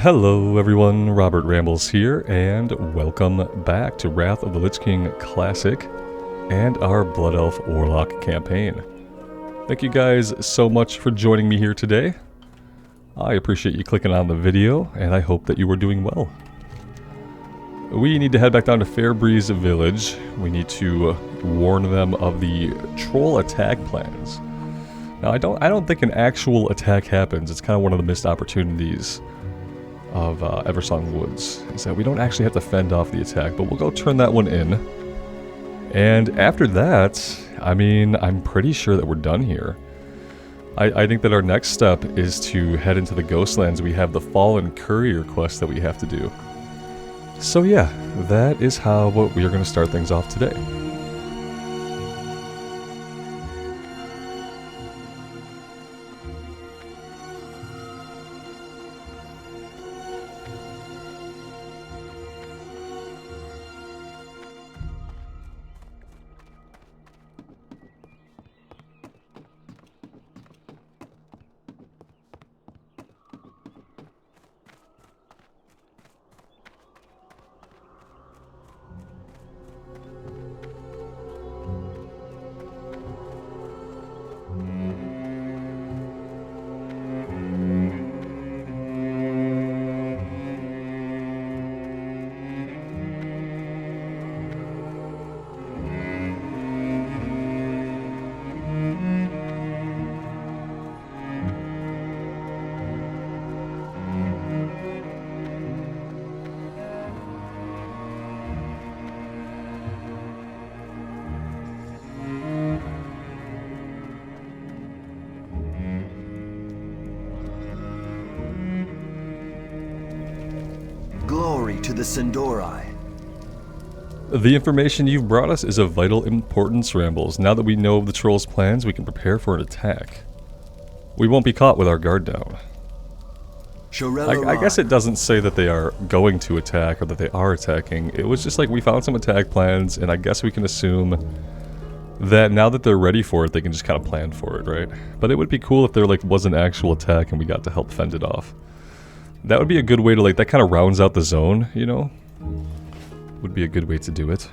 Hello everyone, Robert Rambles here, and welcome back to Wrath of the Lich King Classic and our Blood Elf Warlock campaign. Thank you guys so much for joining me here today. I appreciate you clicking on the video, and I hope that you are doing well. We need to head back down to Fairbreeze Village. We need to warn them of the troll attack plans. Now I don't think an actual attack happens. It's kind of one of the missed opportunities of Eversong Woods, is that we don't actually have to fend off the attack, but we'll go turn that one in. And after that, I mean, I'm pretty sure that we're done here. I think that our next step is to head into the Ghostlands. We have the Fallen Courier quest that we have to do. So yeah, that is how we are going to start things off today. Glory to the Sindori. The information you've brought us is of vital importance, Rambles. Now that we know of the troll's plans, we can prepare for an attack. We won't be caught with our guard down. I guess it doesn't say that they are going to attack or that they are attacking. It was just like we found some attack plans, and I guess we can assume that now that they're ready for it, they can just kind of plan for it, right? But it would be cool if there was an actual attack and we got to help fend it off. That would be a good way to, that kind of rounds out the zone, you know? Would be a good way to do it.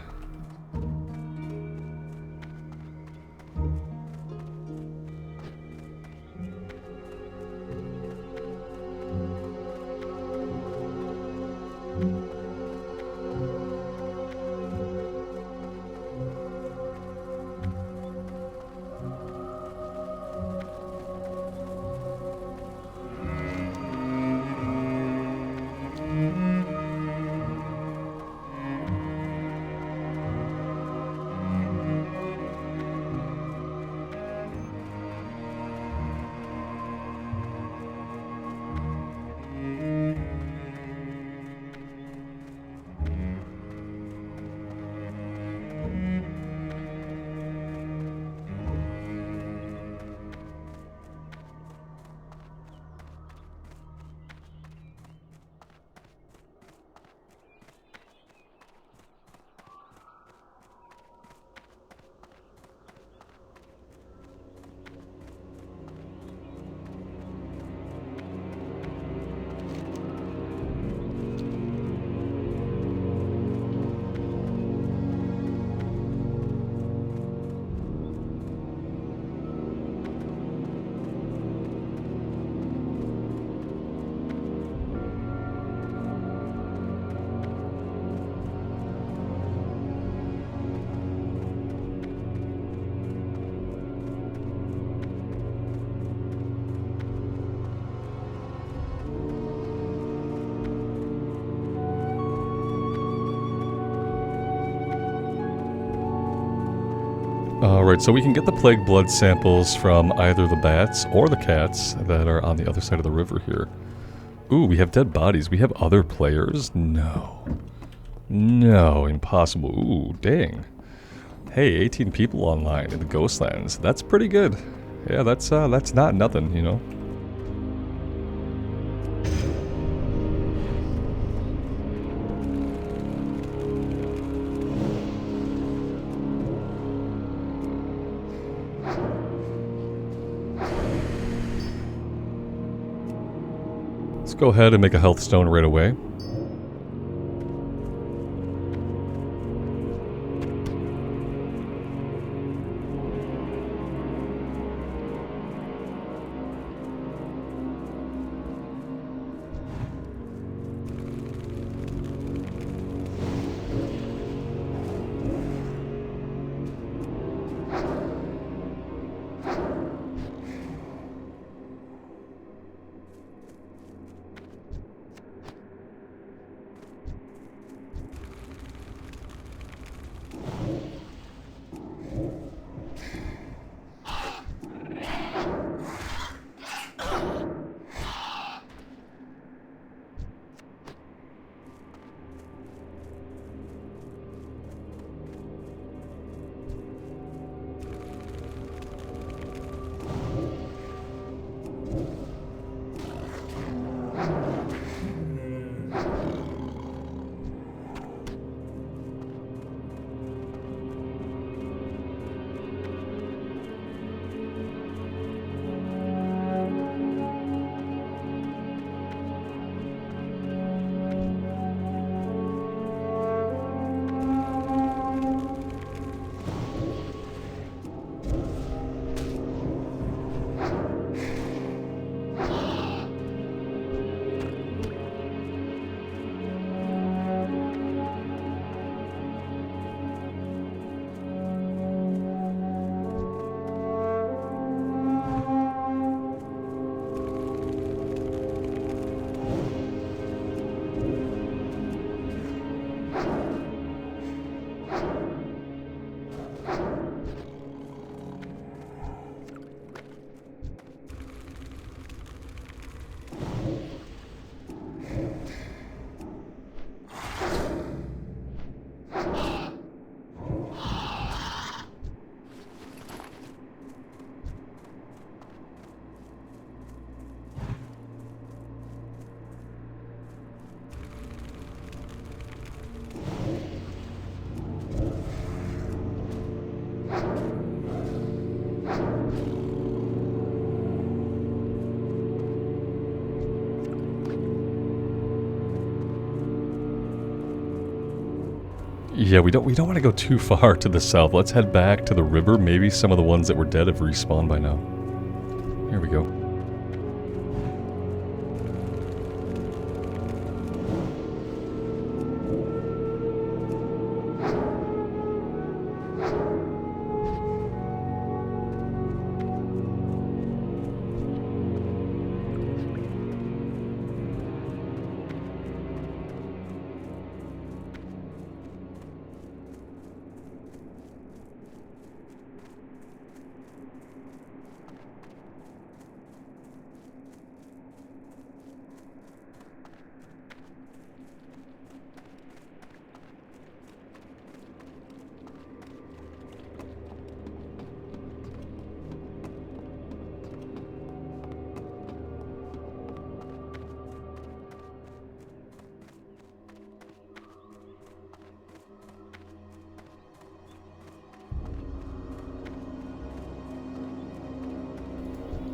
Alright, so we can get the plague blood samples from either the bats or the cats that are on the other side of the river here. Ooh, we have dead bodies. We have other players? No. No, impossible. Ooh, dang. Hey, 18 people online in the Ghostlands. That's pretty good. Yeah, that's not nothing, you know? go ahead and make a health stone right away. Yeah, we don't want to go too far to the south. Let's head back to the river. Maybe some of the ones that were dead have respawned by now. Here we go.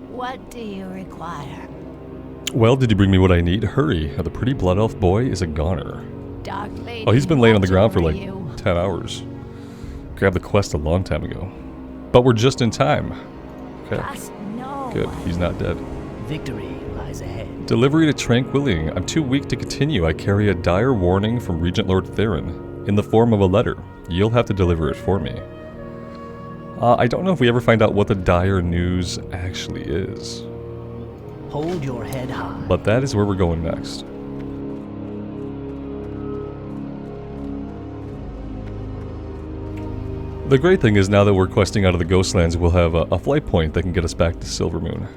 What do you require? Well, did you bring me what I need? Hurry. The pretty blood elf boy is a goner. Dark Lady, Oh, he's been laying on the ground for like you. 10 hours. Grabbed the quest a long time ago. But we're just in time. Okay. Trust no Good. one. He's not dead. Victory lies ahead. Delivery to Tranquillian. I'm too weak to continue. I carry a dire warning from Regent Lord Theron in the form of a letter. You'll have to deliver it for me. I don't know if we ever find out what the dire news actually is. Hold your head high. But that is where we're going next. The great thing is now that we're questing out of the Ghostlands, we'll have a flight point that can get us back to Silvermoon.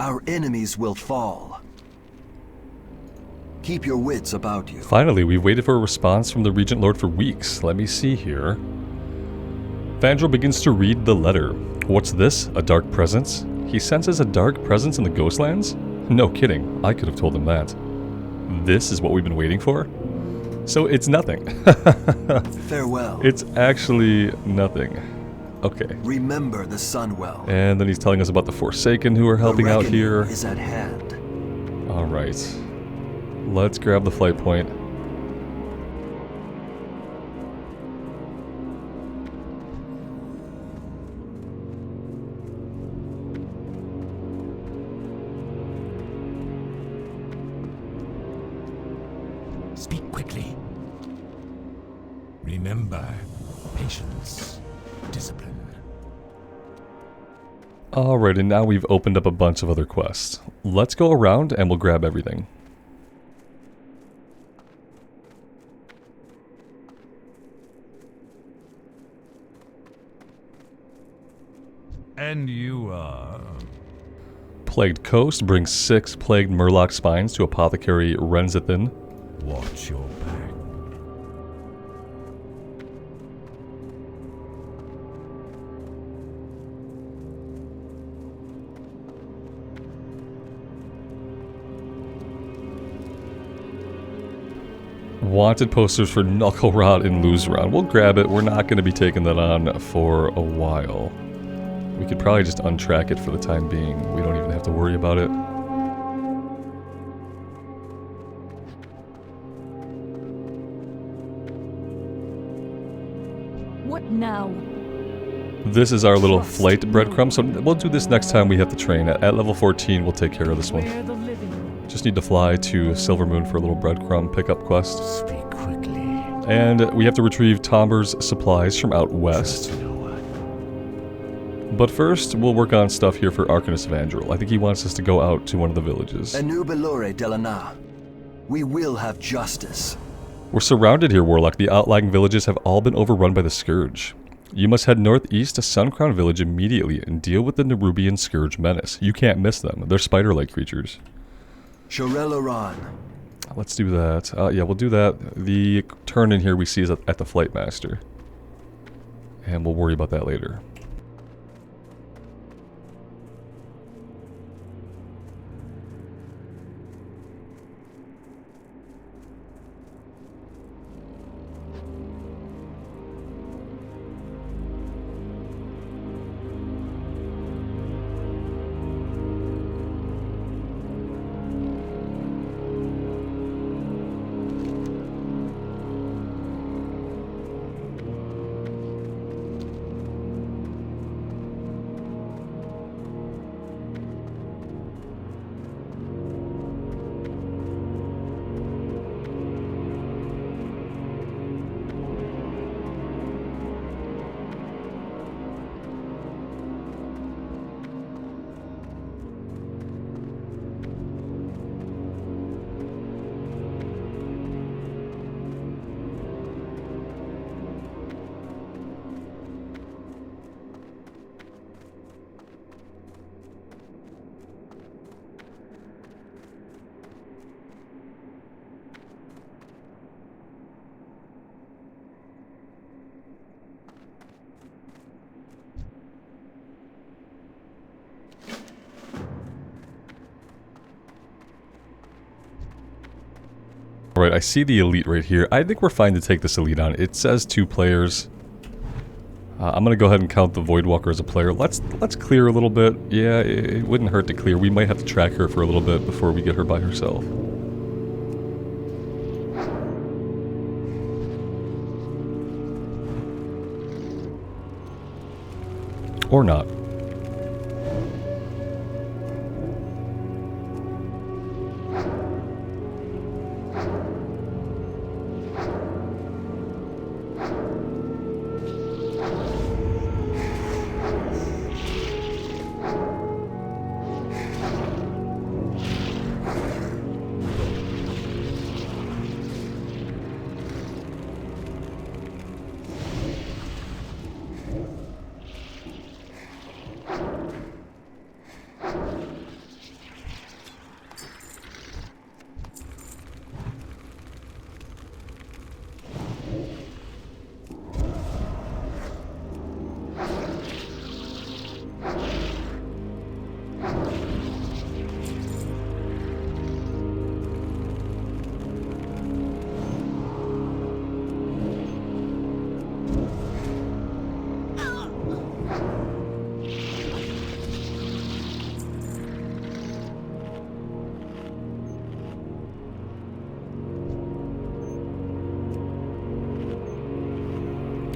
Our enemies will fall. Keep your wits about you. Finally, we've waited for a response from the Regent Lord for weeks. Let me see here. Fandral begins to read the letter. What's this? A dark presence? He senses a dark presence in the Ghostlands? No kidding. I could have told him that. This is what we've been waiting for? So it's nothing. Farewell. It's actually nothing. Okay. Remember the Sunwell. And then he's telling us about the Forsaken who are helping out here. Is at hand. Alright. Let's grab the flight point. Speak quickly. Remember, patience, discipline. Alright, and now we've opened up a bunch of other quests. Let's go around and we'll grab everything. And you are... Plagued Coast brings 6 plagued Murloc spines to Apothecary Renzithin. Watch your back. Wanted posters for Knuckle Rot and Luzron. We'll grab it. We're not going to be taking that on for a while. We could probably just untrack it for the time being. We don't even have to worry about it. What now? This is our little flight breadcrumb, so we'll do this next time we have to train. At level 14, we'll take care of this one. Where the living? Just need to fly to Silvermoon for a little breadcrumb pickup quest. Speak quickly. And we have to retrieve Tomber's supplies from out west. No one. But first, we'll work on stuff here for Arcanus Vandrel. I think he wants us to go out to one of the villages. Enubelore Delana. We will have justice. We're surrounded here, Warlock. The outlying villages have all been overrun by the Scourge. You must head northeast to Suncrown Village immediately and deal with the Nerubian Scourge menace. You can't miss them. They're spider-like creatures. Shorel-Oran. Let's do that. Yeah, we'll do that. The turn in here we see is at the Flight Master. And we'll worry about that later. Alright, I see the elite right here. I think we're fine to take this elite on. It says 2 players. I'm gonna go ahead and count the Voidwalker as a player. Let's clear a little bit. Yeah, it wouldn't hurt to clear. We might have to track her for a little bit before we get her by herself. Or not.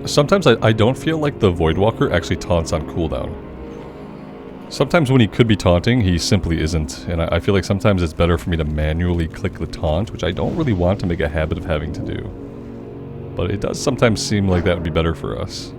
Sometimes I don't feel like the Voidwalker actually taunts on cooldown. Sometimes when he could be taunting, he simply isn't, and I feel like sometimes it's better for me to manually click the taunt, which I don't really want to make a habit of having to do. But it does sometimes seem like that would be better for us.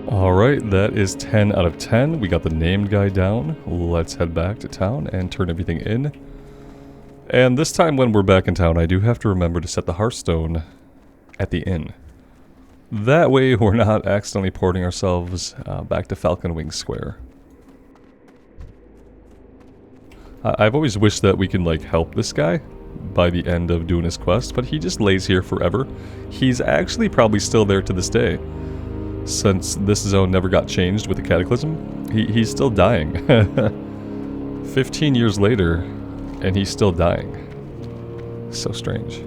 Alright, that is 10 out of 10. We got the named guy down. Let's head back to town and turn everything in. And this time when we're back in town, I do have to remember to set the Hearthstone at the inn. That way we're not accidentally porting ourselves back to Falcon Wing Square. I've always wished that we can, like, help this guy by the end of doing his quest, but he just lays here forever. He's actually probably still there to this day. Since this zone never got changed with the Cataclysm, he's still dying. 15 years later, and he's still dying. So strange.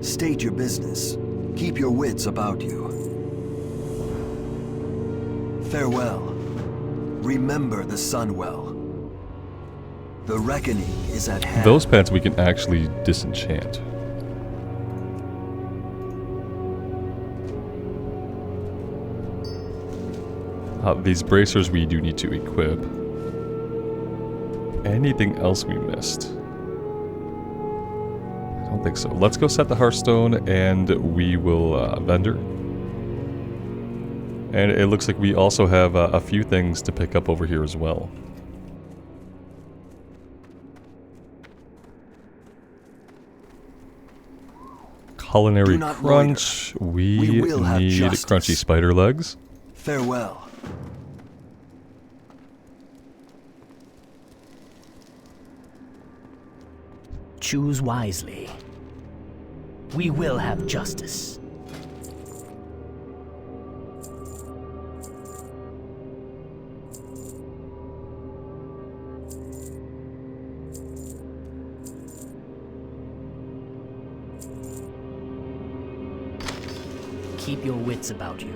State your business. Keep your wits about you. Farewell. Remember the sun well. The reckoning is at hand. Those pants we can actually disenchant. These bracers we do need to equip. Anything else we missed? I don't think so. Let's go set the Hearthstone and we will vendor. And it looks like we also have a few things to pick up over here as well. Culinary crunch. We need crunchy spider legs. Farewell. Choose wisely. We will have justice. Keep your wits about you.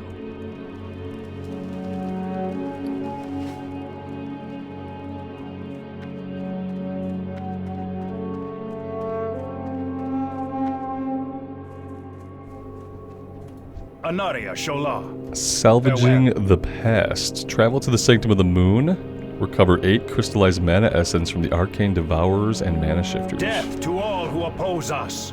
Anaria Shola. Salvaging the past. Travel to the Sanctum of the Moon. Recover 8 crystallized mana essence from the Arcane Devourers and Mana Shifters. Death to all who oppose us.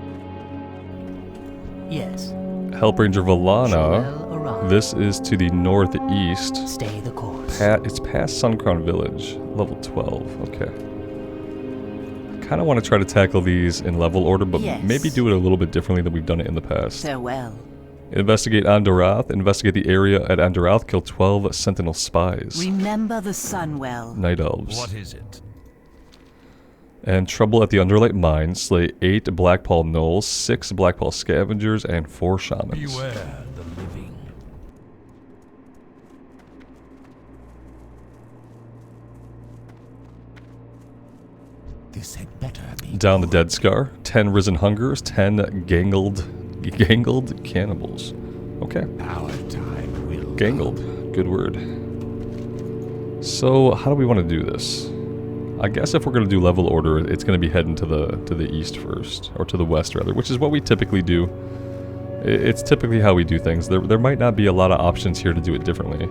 Yes. Hellbringer Valana. Well around. This is to the northeast. Stay the course. It's past Suncrown Village. Level 12. Okay. I kind of want to try to tackle these in level order, but Yes. maybe do it a little bit differently than we've done it in the past. Farewell. Investigate Andorath. Investigate the area at Andorath. Kill 12 Sentinel Spies. Remember the sun well. Night Elves. What is it? And Trouble at the Underlight Mine. Slay 8 Blackpaw Gnolls, 6 Blackpaw Scavengers, and 4 Shamans. Beware the living. This had better be Down the Dead Scar. 10 Risen Hungers, 10 Gangled Cannibals. Okay. our time will Gangled. Good word. So, how do we want to do this? I guess if we're going to do level order, it's going to be heading to the east first, or to the west rather, which is what we typically do. It's typically how we do things. There might not be a lot of options here to do it differently.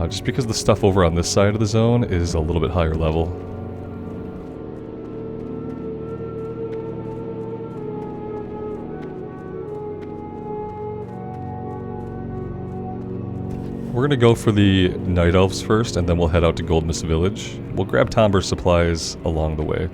Just because the stuff over on this side of the zone is a little bit higher level. We're going to go for the Night Elves first, and then we'll head out to Gold Mist Village. We'll grab Tomber's supplies along the way.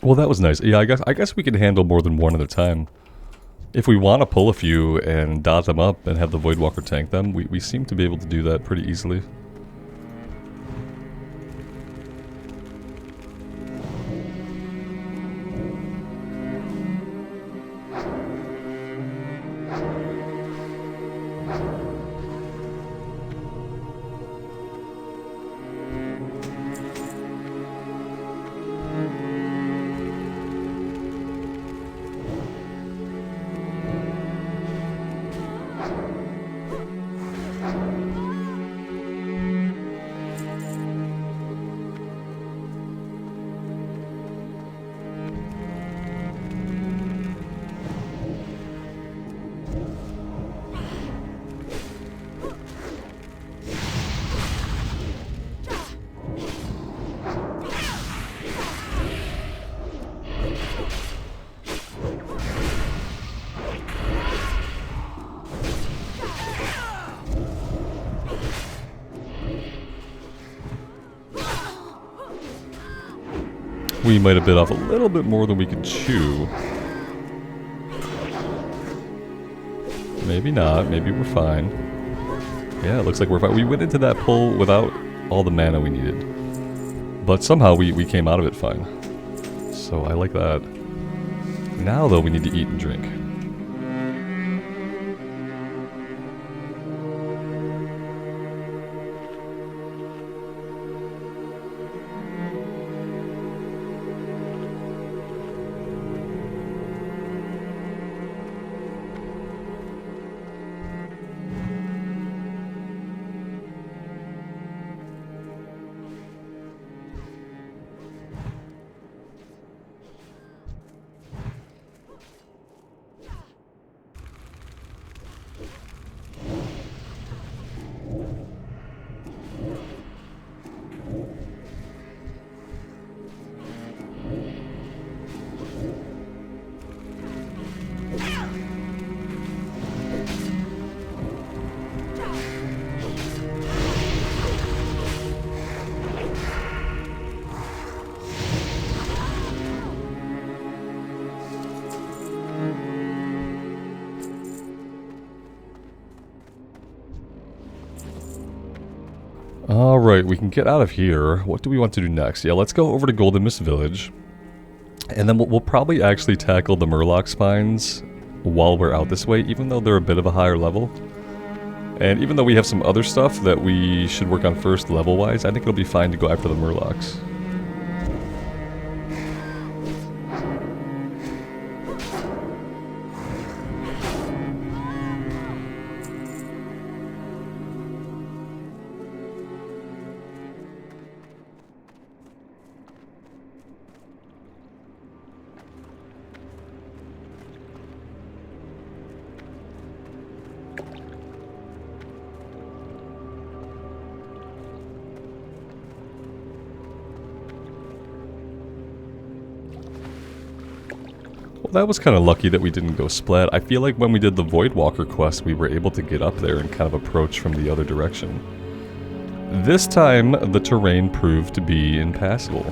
Well, that was nice. Yeah, I guess we can handle more than one at a time. If we want to pull a few and dot them up and have the Voidwalker tank them, we seem to be able to do that pretty easily. We might have bit off a little bit more than we could chew. Maybe not. Maybe we're fine. Yeah, it looks like we're fine. We went into that pull without all the mana we needed. But somehow we came out of it fine. So I like that. Now, though, we need to eat and drink. Alright, we can get out of here. What do we want to do next? Yeah, let's go over to Golden Mist Village. And then we'll probably actually tackle the Murloc spines while we're out this way, even though they're a bit of a higher level. And even though we have some other stuff that we should work on first level-wise, I think it'll be fine to go after the Murlocs. That was kind of lucky that we didn't go splat. I feel like when we did the Voidwalker quest, we were able to get up there and kind of approach from the other direction. This time, the terrain proved to be impassable.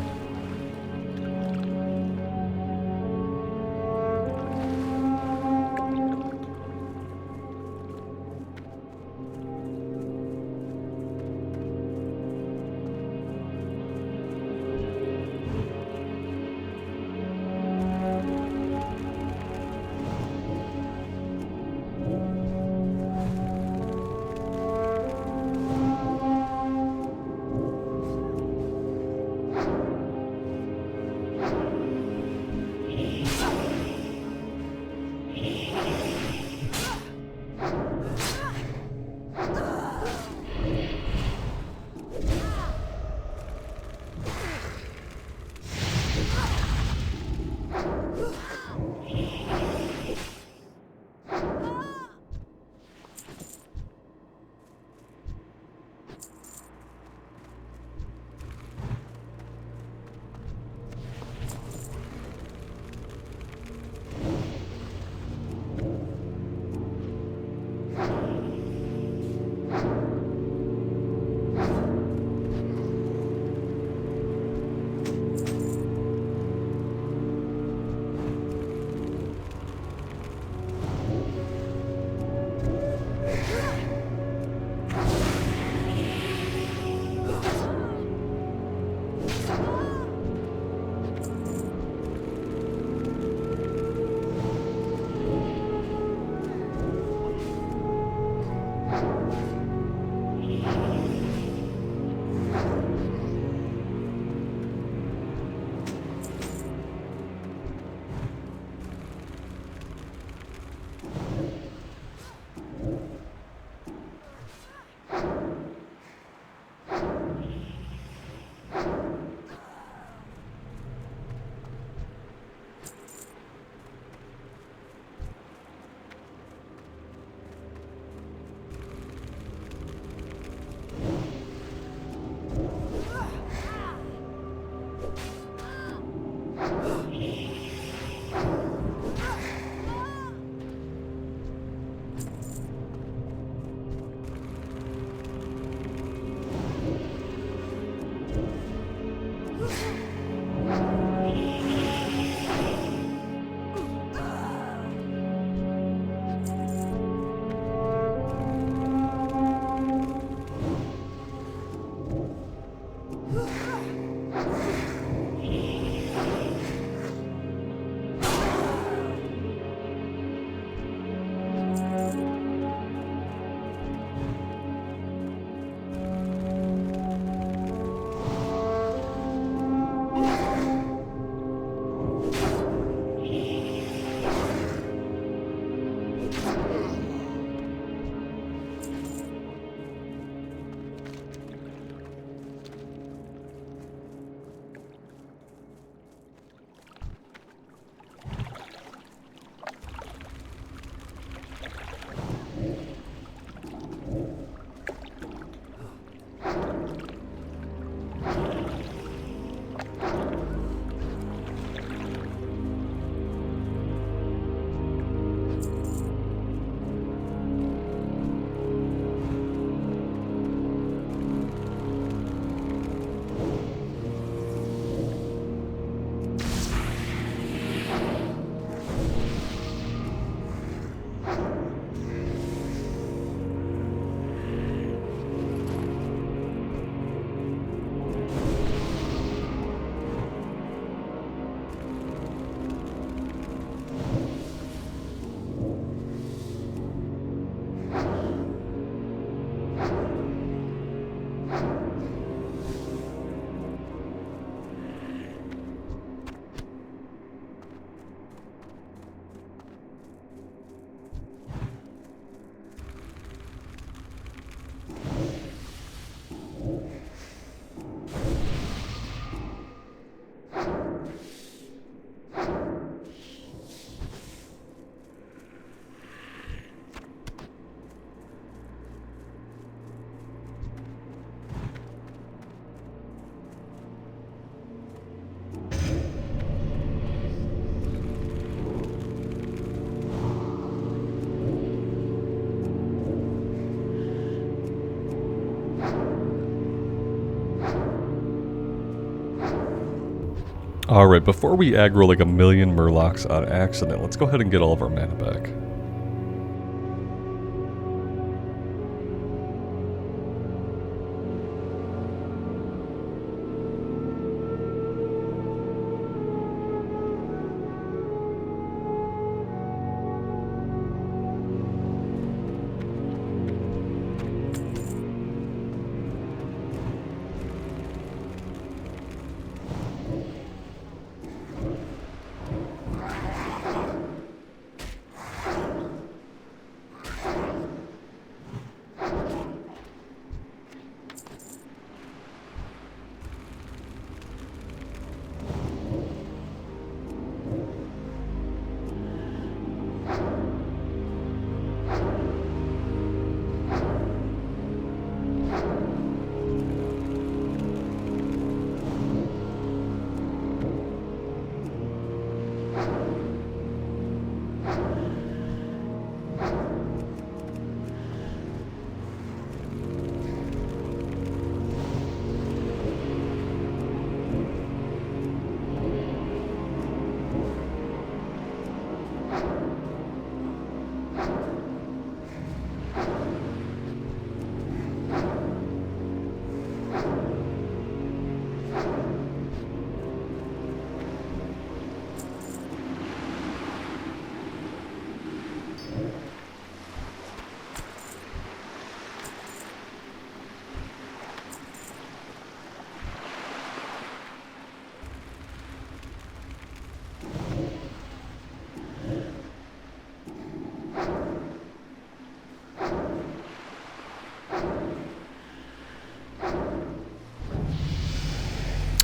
Alright, before we aggro like a million Murlocs on accident, let's go ahead and get all of our mana back.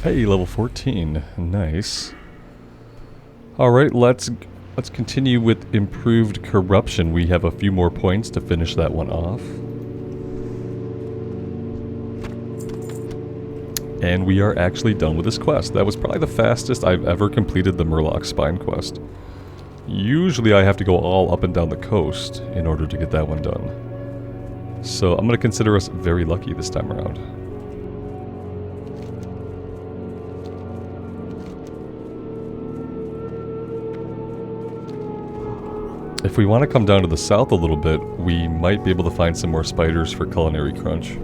Hey, level 14. Nice. Alright, let's continue with improved corruption. We have a few more points to finish that one off. And we are actually done with this quest. That was probably the fastest I've ever completed the Murloc Spine quest. Usually I have to go all up and down the coast in order to get that one done. So I'm going to consider us very lucky this time around. If we want to come down to the south a little bit, we might be able to find some more spiders for Culinary Crunch.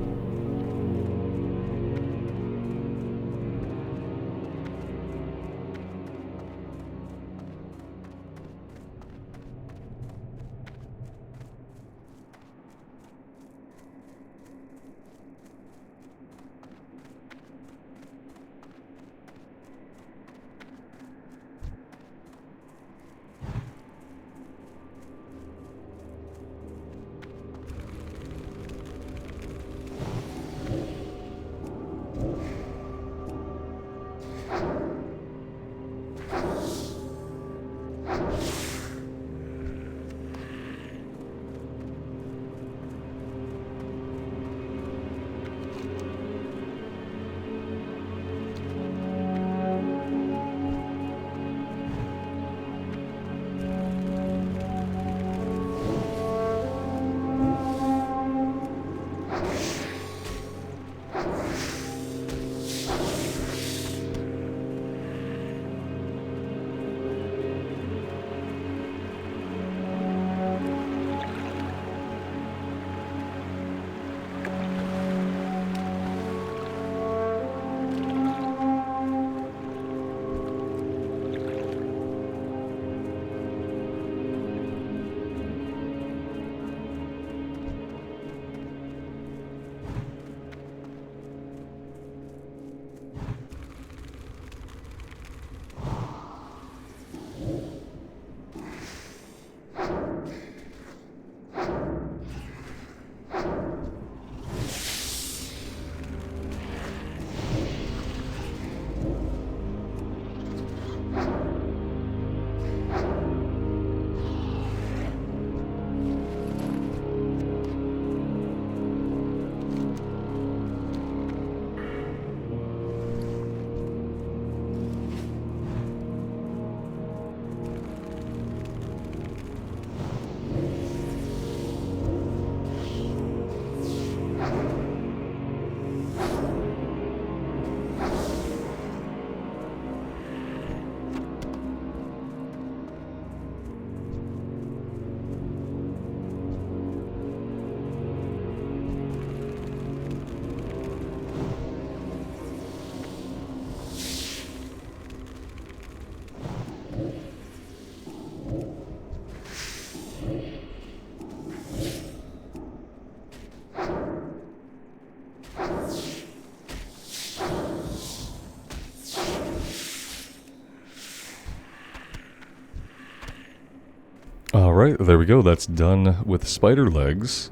Alright, there we go. That's done with spider legs.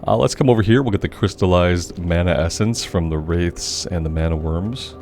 Let's come over here. We'll get the crystallized mana essence from the wraiths and the mana worms.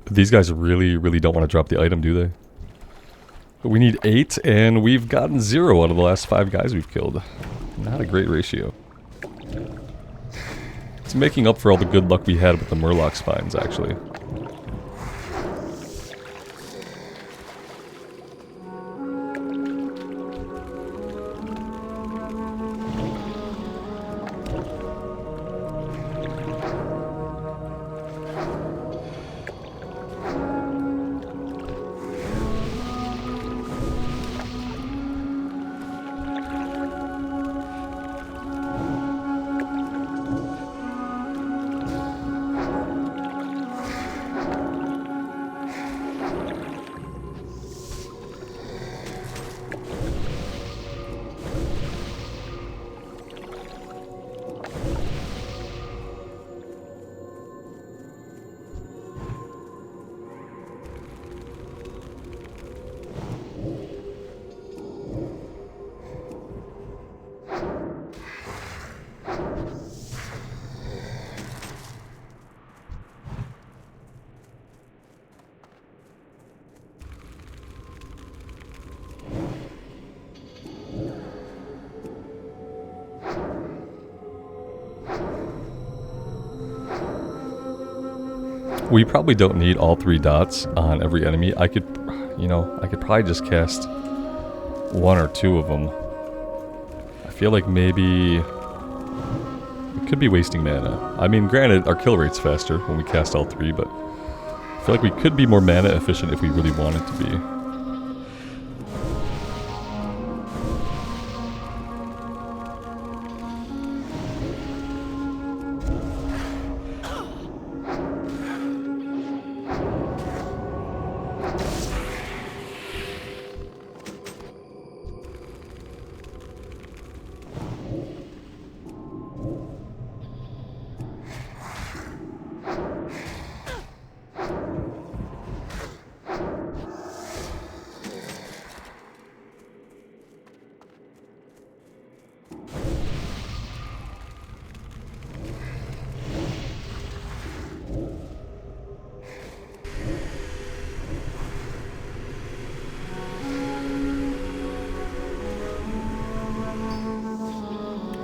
These guys really, really don't want to drop the item, do they? But we need 8, and we've gotten 0 out of the last 5 guys we've killed. Not a great ratio. It's making up for all the good luck we had with the Murloc spines, actually. We probably don't need all 3 dots on every enemy. I could, I could probably just cast 1 or 2 of them. I feel like maybe we could be wasting mana. I mean, granted, our kill rate's faster when we cast all 3, but I feel like we could be more mana efficient if we really wanted to be.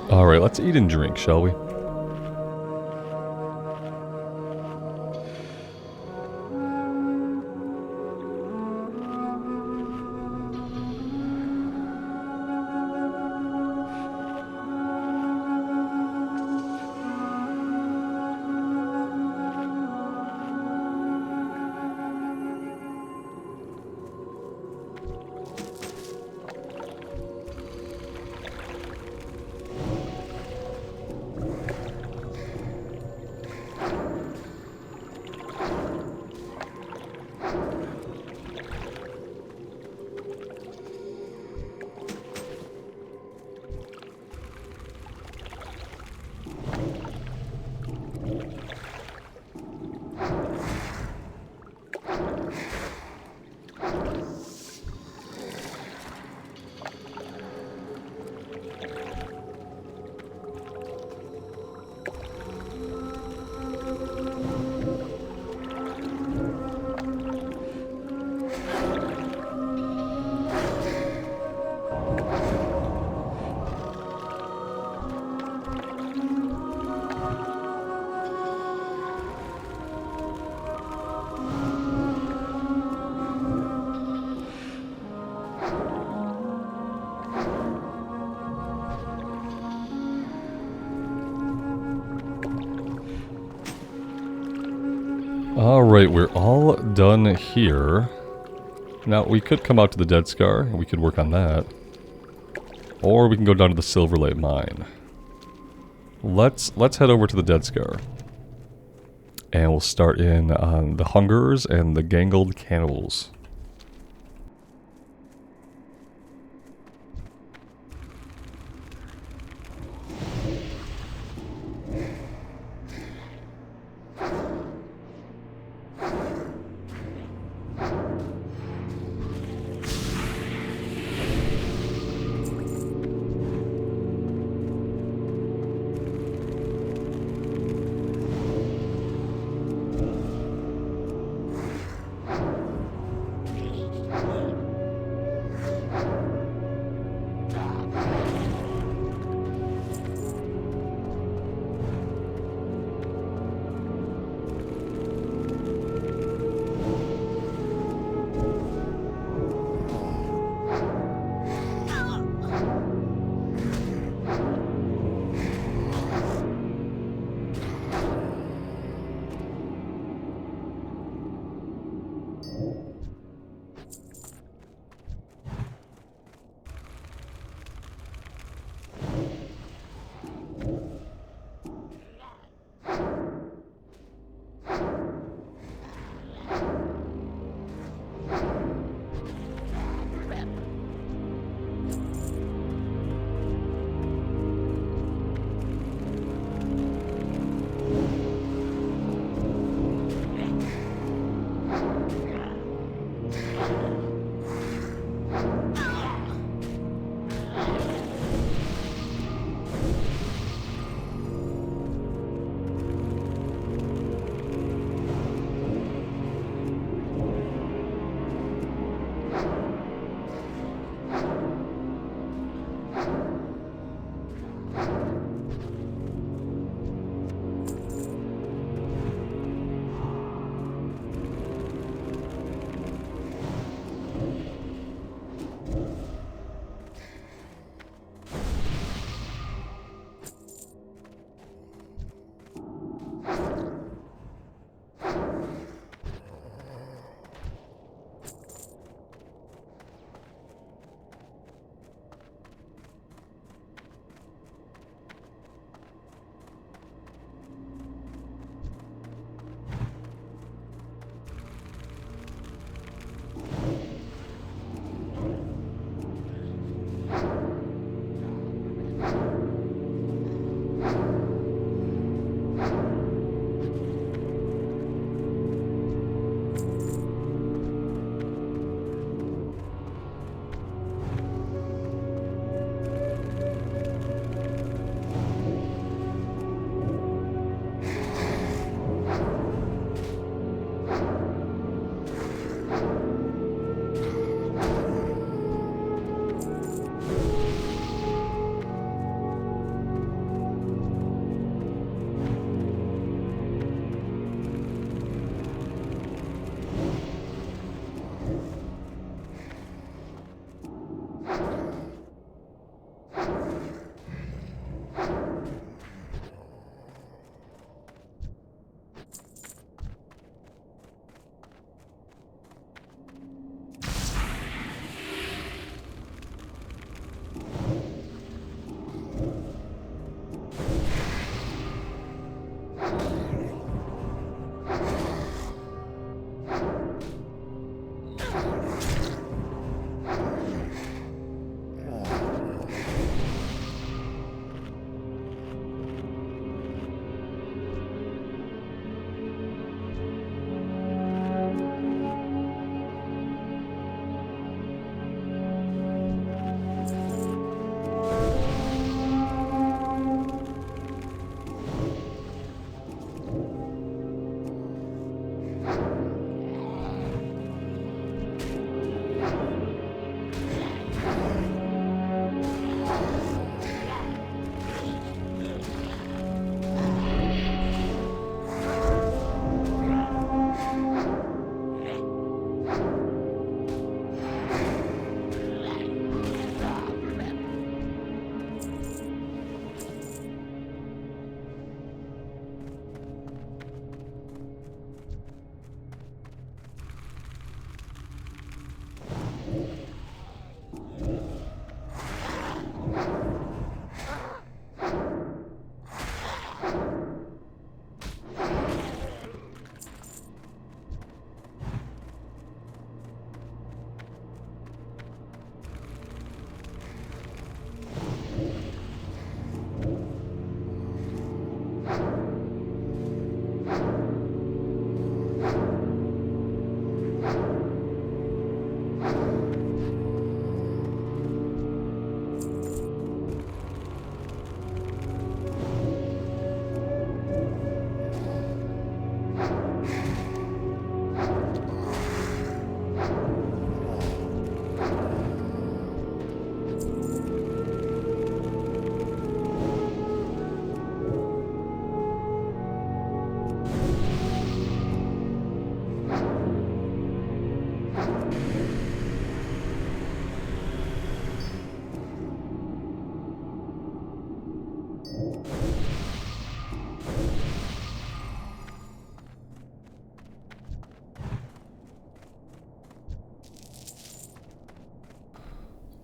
Alright, let's eat and drink, shall we? Alright, we're all done here. Now, we could come out to the Dead Scar, and we could work on that. Or we can go down to the Silverlight Mine. Let's head over to the Dead Scar. And we'll start in on the Hungerers and the Gangled Cannibals.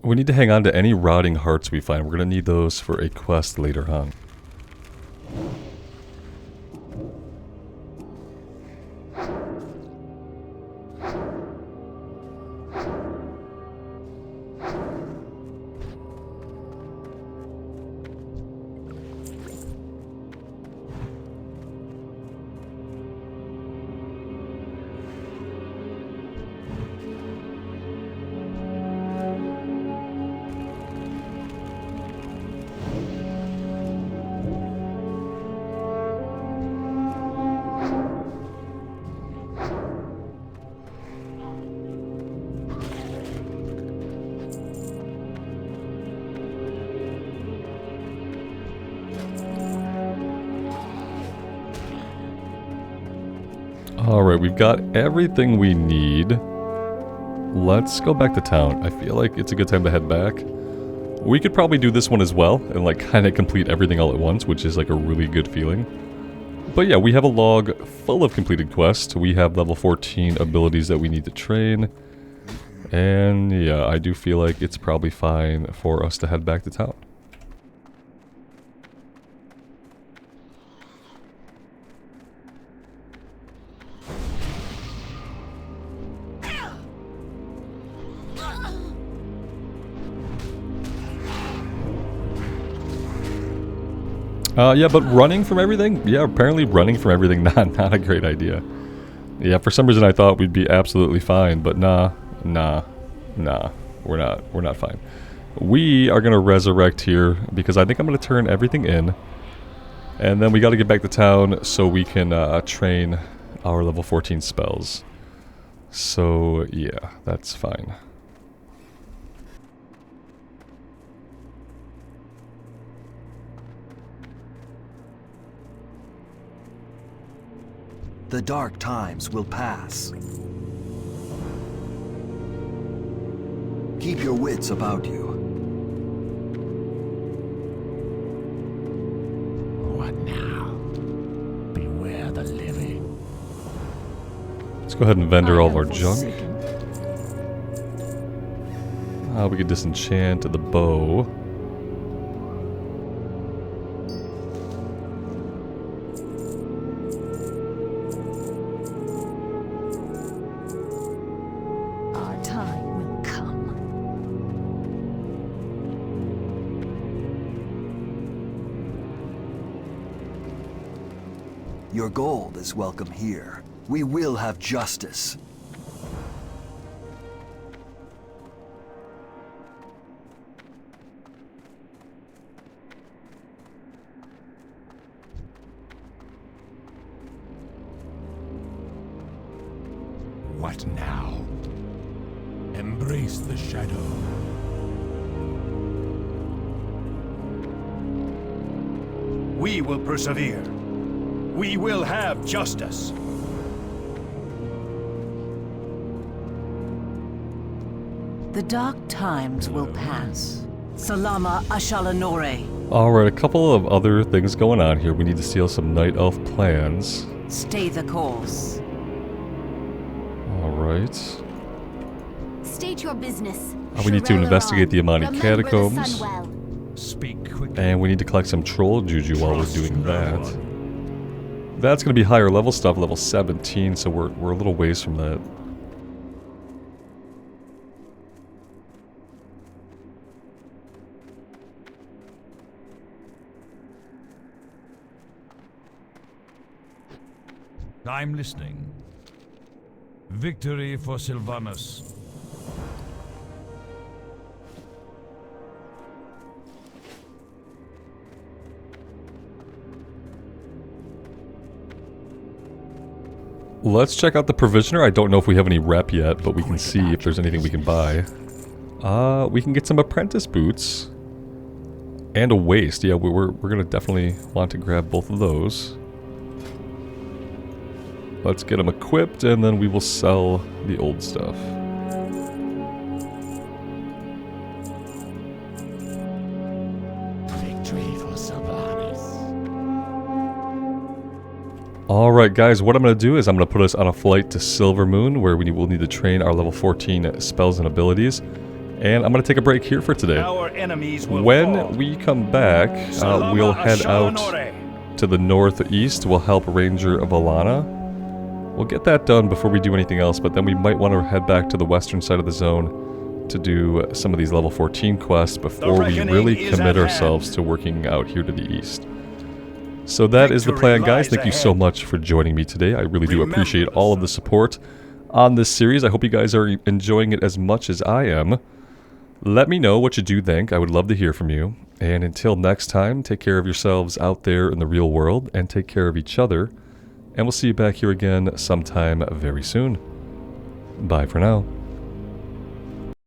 We need to hang on to any rotting hearts we find. We're going to need those for a quest later on. Alright, we've got everything we need. Let's go back to town. I feel like it's a good time to head back. We could probably do this one as well, and like kind of complete everything all at once, which is like a really good feeling. But yeah, we have a log full of completed quests. We have level 14 abilities that we need to train. And yeah, I do feel like it's probably fine for us to head back to town. Yeah, but running from everything? Yeah, apparently running from everything, not a great idea. Yeah, for some reason I thought we'd be absolutely fine, but nah, we're not fine. We are gonna resurrect here, because I think I'm gonna turn everything in. And then we gotta get back to town so we can train our level 14 spells. So, yeah, that's fine. The dark times will pass. Keep your wits about you. What now? Beware the living. Let's go ahead and vendor all of our I am junk. forsaken. We could disenchant the bow. Our time will come. Your gold is welcome here. We will have justice. What now? Embrace the shadow. We will persevere. We will have justice. The dark times will pass. Salama Ashalanore. Alright, a couple of other things going on here. We need to steal some Night Elf plans. Stay the course. Alright. State your business. We need to investigate the Amani catacombs. Speak quickly. And we need to collect some troll juju while we're doing that. That's going to be higher level stuff, level 17, so we're a little ways from that. I'm listening. Victory for Sylvanus. Let's check out the provisioner. I don't know if we have any rep yet, but we can see if there's anything we can buy. We can get some apprentice boots. And a waist. Yeah, we're going to definitely want to grab both of those. Let's get them equipped, and then we will sell the old stuff. Alright guys, what I'm going to do is I'm going to put us on a flight to Silver Moon, where we will need to train our level 14 spells and abilities. And I'm going to take a break here for today. Our enemies will When fall. we come back, we'll head out to the northeast. We'll help Ranger of Alana. We'll get that done before we do anything else, but then we might want to head back to the western side of the zone to do some of these level 14 quests before we really commit ourselves to working out here to the east. So that is the plan, guys. Thank you so much for joining me today. I really do appreciate all of the support on this series. I hope you guys are enjoying it as much as I am. Let me know what you do think. I would love to hear from you. And until next time, take care of yourselves out there in the real world and take care of each other. And we'll see you back here again sometime very soon. Bye for now.